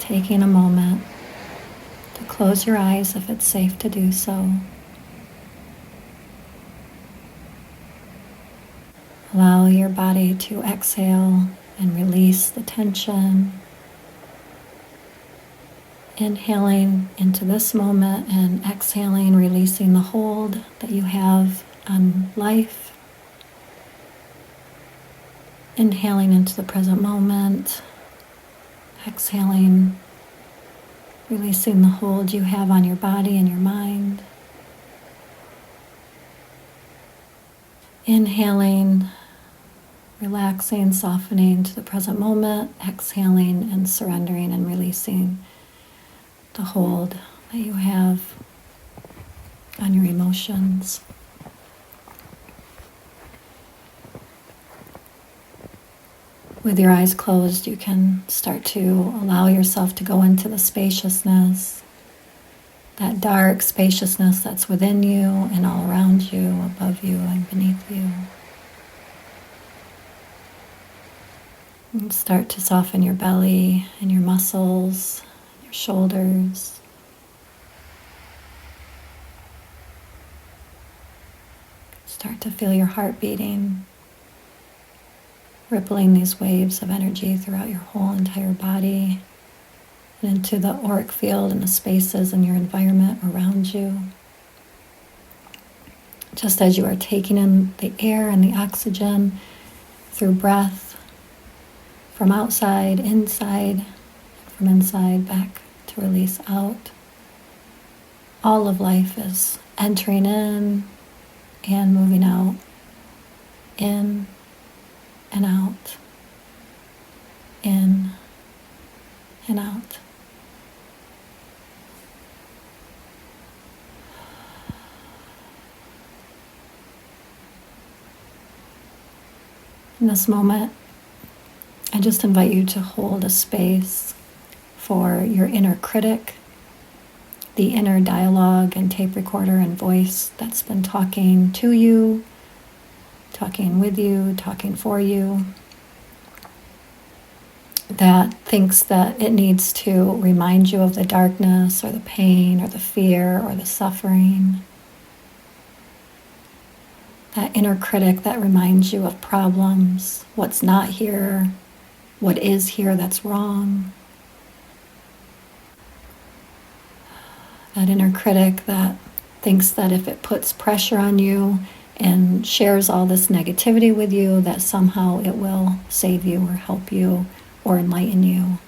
taking a moment to close your eyes if it's safe to do so. Allow your body to exhale and release the tension. Inhaling into this moment and exhaling, releasing the hold that you have on life. Inhaling into the present moment. Exhaling, releasing the hold you have on your body and your mind. Inhaling, relaxing, softening to the present moment. Exhaling and surrendering and releasing the hold that you have on your emotions. With your eyes closed, you can start to allow yourself to go into the spaciousness, that dark spaciousness that's within you and all around you, above you and beneath you. And start to soften your belly and your muscles, your shoulders. Start to feel your heart beating, rippling these waves of energy throughout your whole entire body and into the auric field and the spaces in your environment around you. Just as you are taking in the air and the oxygen through breath, from outside, inside, from inside back to release out. All of life is entering in and moving out, in and out, in and out. In this moment, I just invite you to hold a space for your inner critic, the inner dialogue and tape recorder and voice that's been talking to you, talking with you, talking for you, that thinks that it needs to remind you of the darkness or the pain or the fear or the suffering. That inner critic that reminds you of problems, what's not here, what is here that's wrong. That inner critic that thinks that if it puts pressure on you and shares all this negativity with you, that somehow it will save you or help you or enlighten you.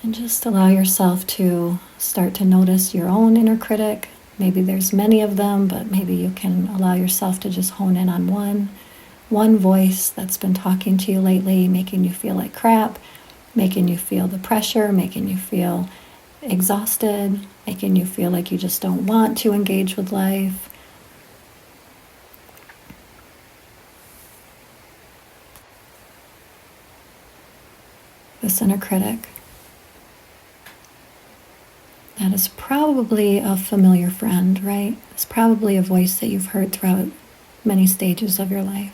And just allow yourself to start to notice your own inner critic. Maybe there's many of them, but maybe you can allow yourself to just hone in on one voice that's been talking to you lately, making you feel like crap, making you feel the pressure, making you feel exhausted, making you feel like you just don't want to engage with life. This inner critic. That is probably a familiar friend, right? It's probably a voice that you've heard throughout many stages of your life.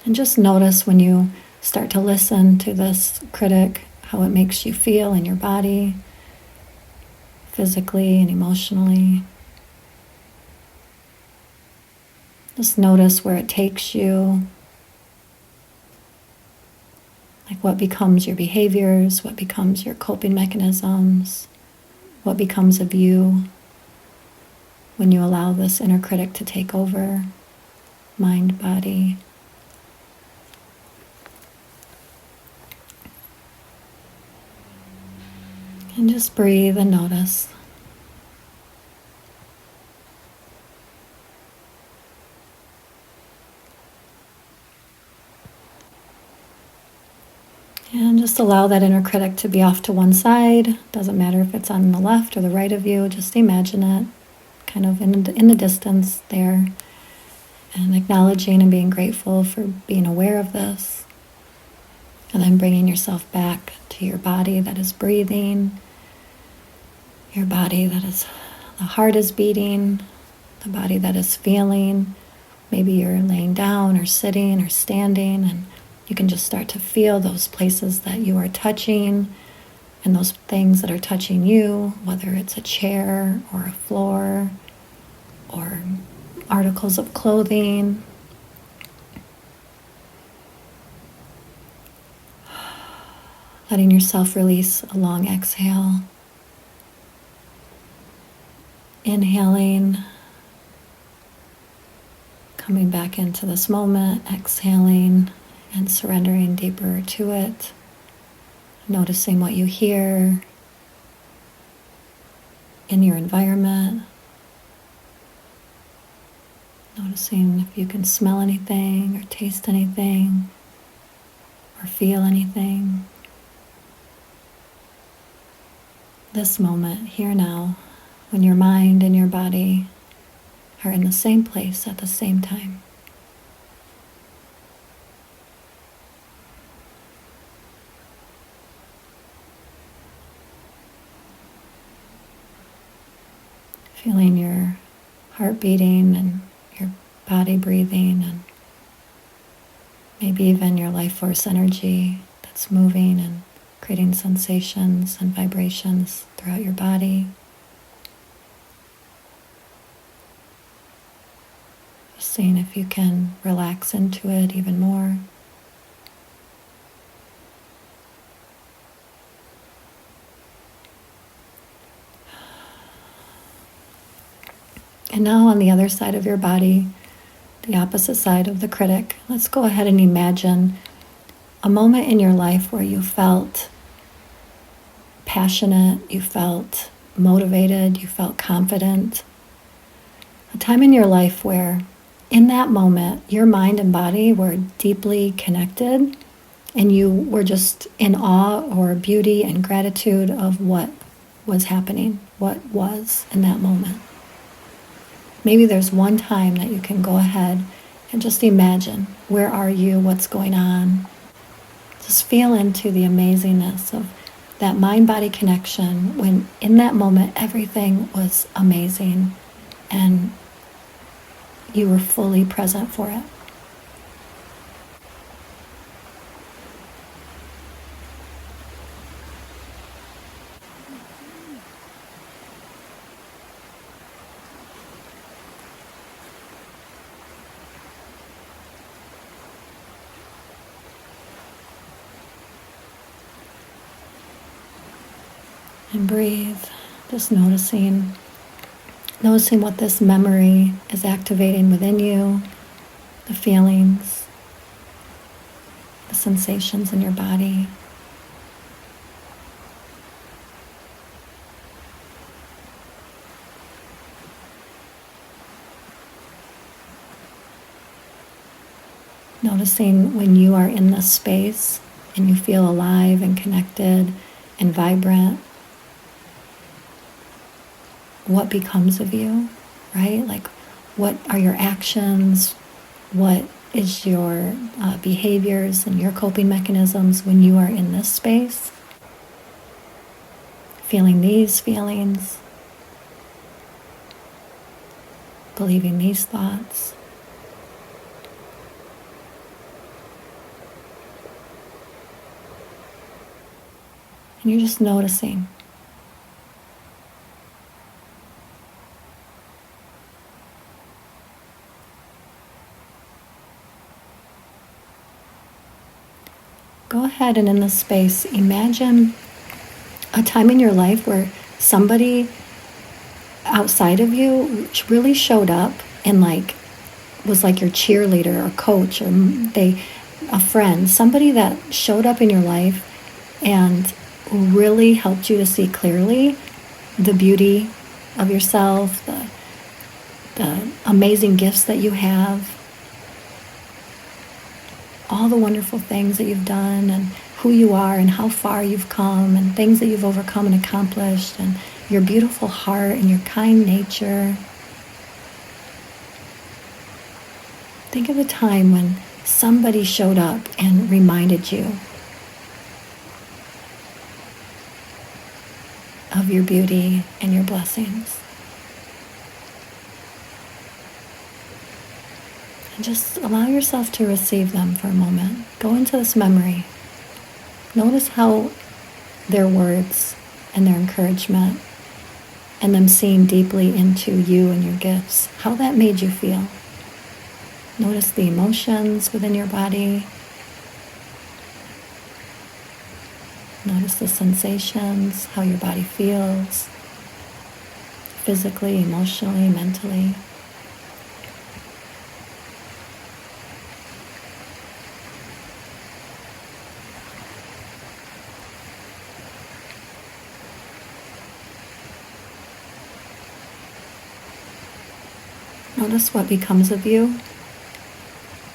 And just notice when you start to listen to this critic, how it makes you feel in your body, physically and emotionally. Just notice where it takes you. Like what becomes your behaviors, what becomes your coping mechanisms, what becomes of you when you allow this inner critic to take over mind, body. And just breathe and notice. And just allow that inner critic to be off to one side. Doesn't matter if it's on the left or the right of you. Just imagine it kind of in the distance there. And acknowledging and being grateful for being aware of this. And then bringing yourself back to your body that is breathing. Your body that is the heart is beating, the body that is feeling. Maybe you're laying down or sitting or standing, and you can just start to feel those places that you are touching and those things that are touching you, whether it's a chair or a floor or articles of clothing. Letting yourself release a long exhale. Inhaling, coming back into this moment, exhaling and surrendering deeper to it. Noticing what you hear in your environment. Noticing if you can smell anything or taste anything or feel anything. This moment, here now, when your mind and your body are in the same place at the same time. Feeling your heart beating and your body breathing, and maybe even your life force energy that's moving and creating sensations and vibrations throughout your body. Just seeing if you can relax into it even more. And now on the other side of your body, the opposite side of the critic, let's go ahead and imagine a moment in your life where you felt passionate, you felt motivated, you felt confident. A time in your life where in that moment your mind and body were deeply connected and you were just in awe or beauty and gratitude of what was happening, what was in that moment. Maybe there's one time that you can go ahead and just imagine, where are you, what's going on? Just feel into the amazingness of that mind-body connection when in that moment everything was amazing and you were fully present for it. And breathe, just noticing what this memory is activating within you, the feelings, the sensations in your body. Noticing when you are in this space and you feel alive and connected and vibrant, what becomes of you, right? Like, what are your actions? What is your behaviors and your coping mechanisms when you are in this space? Feeling these feelings, believing these thoughts. And you're just noticing. Go ahead and in this space, imagine a time in your life where somebody outside of you really showed up and was like your cheerleader or coach or a friend, somebody that showed up in your life and really helped you to see clearly the beauty of yourself, the amazing gifts that you have, all the wonderful things that you've done and who you are and how far you've come and things that you've overcome and accomplished and your beautiful heart and your kind nature. Think of a time when somebody showed up and reminded you of your beauty and your blessings. And just allow yourself to receive them for a moment. Go into this memory. Notice how their words and their encouragement and them seeing deeply into you and your gifts, how that made you feel. Notice the emotions within your body. Notice the sensations, how your body feels, physically, emotionally, mentally. Notice what becomes of you,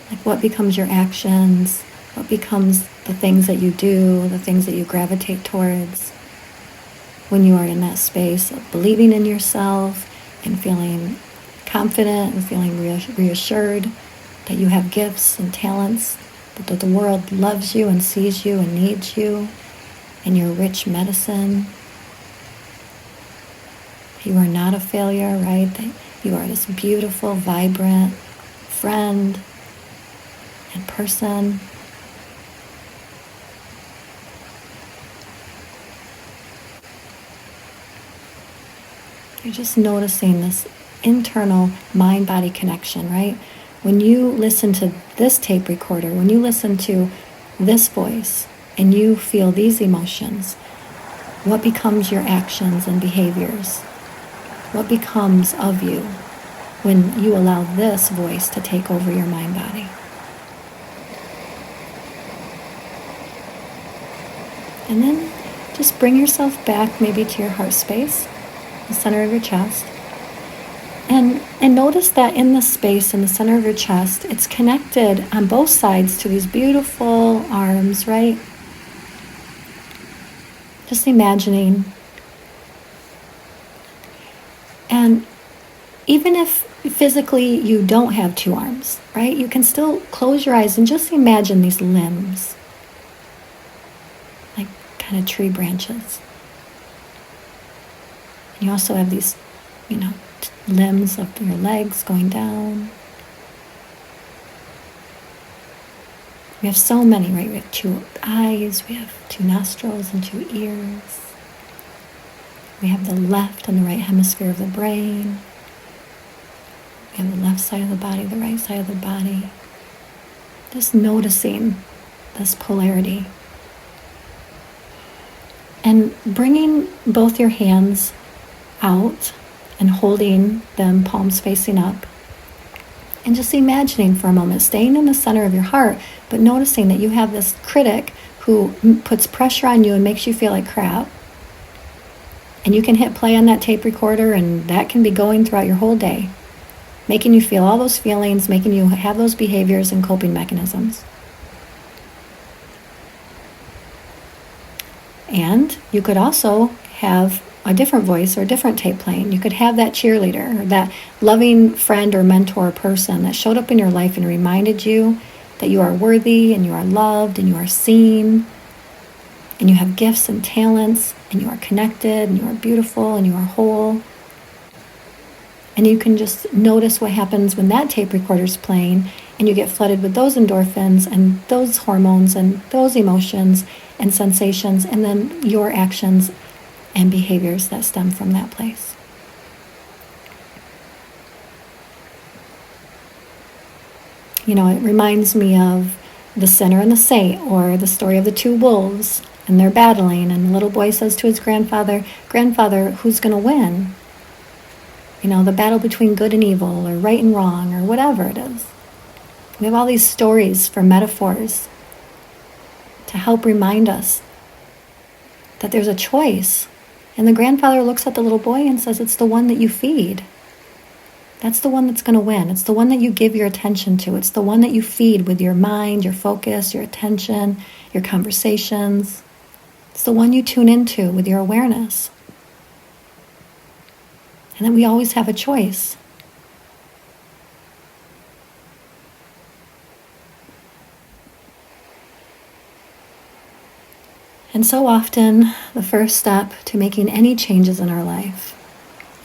like what becomes your actions, what becomes the things that you do, the things that you gravitate towards when you are in that space of believing in yourself and feeling confident and feeling reassured that you have gifts and talents, that the world loves you and sees you and needs you, and you're rich medicine. You are not a failure, right? That you are this beautiful, vibrant friend and person. You're just noticing this internal mind-body connection, right? When you listen to this tape recorder, when you listen to this voice, and you feel these emotions, what becomes your actions and behaviors? What becomes of you when you allow this voice to take over your mind-body? And then just bring yourself back maybe to your heart space, the center of your chest. And notice that in the space in the center of your chest, it's connected on both sides to these beautiful arms, right? Just imagining. And even if physically you don't have two arms, right? You can still close your eyes and just imagine these limbs, like kind of tree branches. And you also have these, limbs of your legs going down. We have so many, right? We have two eyes, we have two nostrils and two ears. We have the left and the right hemisphere of the brain. We have the left side of the body, the right side of the body. Just noticing this polarity. And bringing both your hands out and holding them palms facing up. And just imagining for a moment, staying in the center of your heart, but noticing that you have this critic who puts pressure on you and makes you feel like crap. And you can hit play on that tape recorder and that can be going throughout your whole day, making you feel all those feelings, making you have those behaviors and coping mechanisms. And you could also have a different voice or a different tape playing. You could have that cheerleader or that loving friend or mentor person that showed up in your life and reminded you that you are worthy and you are loved and you are seen and you have gifts and talents and you are connected and you are beautiful and you are whole. And you can just notice what happens when that tape recorder is playing and you get flooded with those endorphins and those hormones and those emotions and sensations and then your actions and behaviors that stem from that place. It reminds me of the sinner and the saint, or the story of the two wolves, and they're battling, and the little boy says to his grandfather, "Grandfather, who's going to win? The battle between good and evil, or right and wrong, or whatever it is." We have all these stories for metaphors to help remind us that there's a choice. And the grandfather looks at the little boy and says, "It's the one that you feed. That's the one that's going to win. It's the one that you give your attention to. It's the one that you feed with your mind, your focus, your attention, your conversations. It's the one you tune into with your awareness." And then we always have a choice. And so often, the first step to making any changes in our life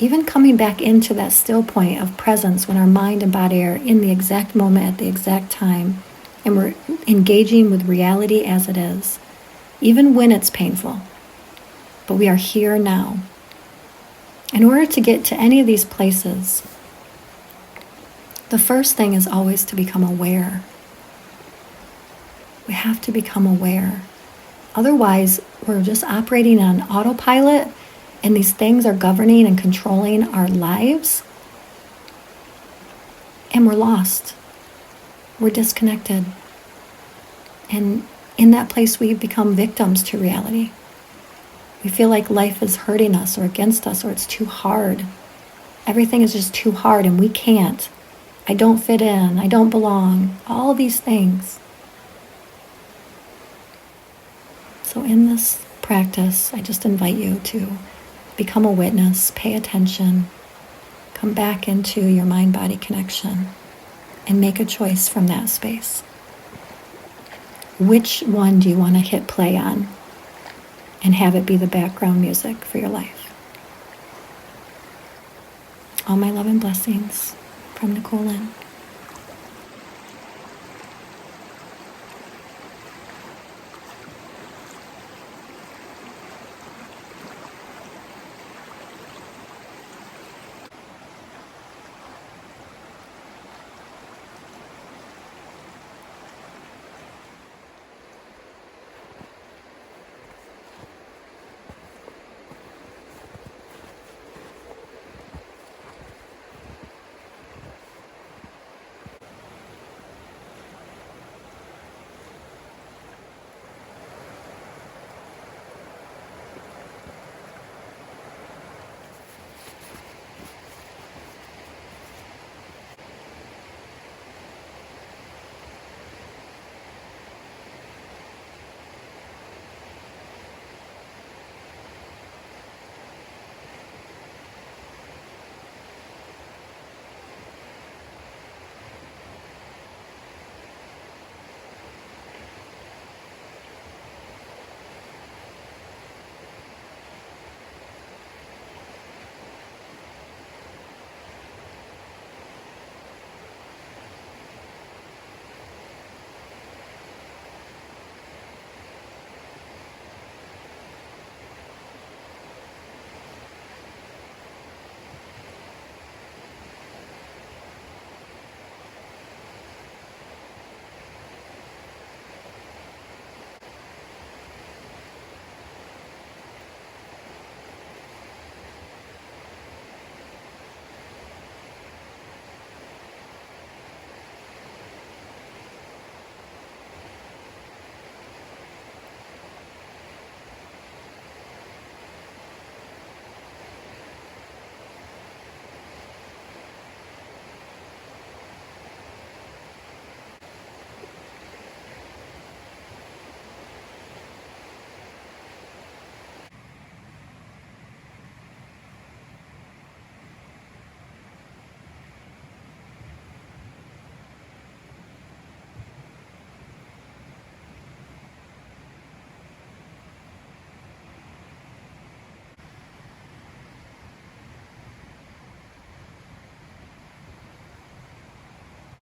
Even coming back into that still point of presence when our mind and body are in the exact moment at the exact time, and we're engaging with reality as it is, even when it's painful. But we are here now. In order to get to any of these places, the first thing is always to become aware. We have to become aware. Otherwise, we're just operating on autopilot, and these things are governing and controlling our lives, and we're lost. We're disconnected. And in that place, we become victims to reality. We feel like life is hurting us or against us, or it's too hard. Everything is just too hard, and we can't. I don't fit in. I don't belong. All these things. So in this practice, I just invite you to become a witness, pay attention, come back into your mind-body connection, and make a choice from that space. Which one do you want to hit play on and have it be the background music for your life? All my love and blessings from Nicole Lynn.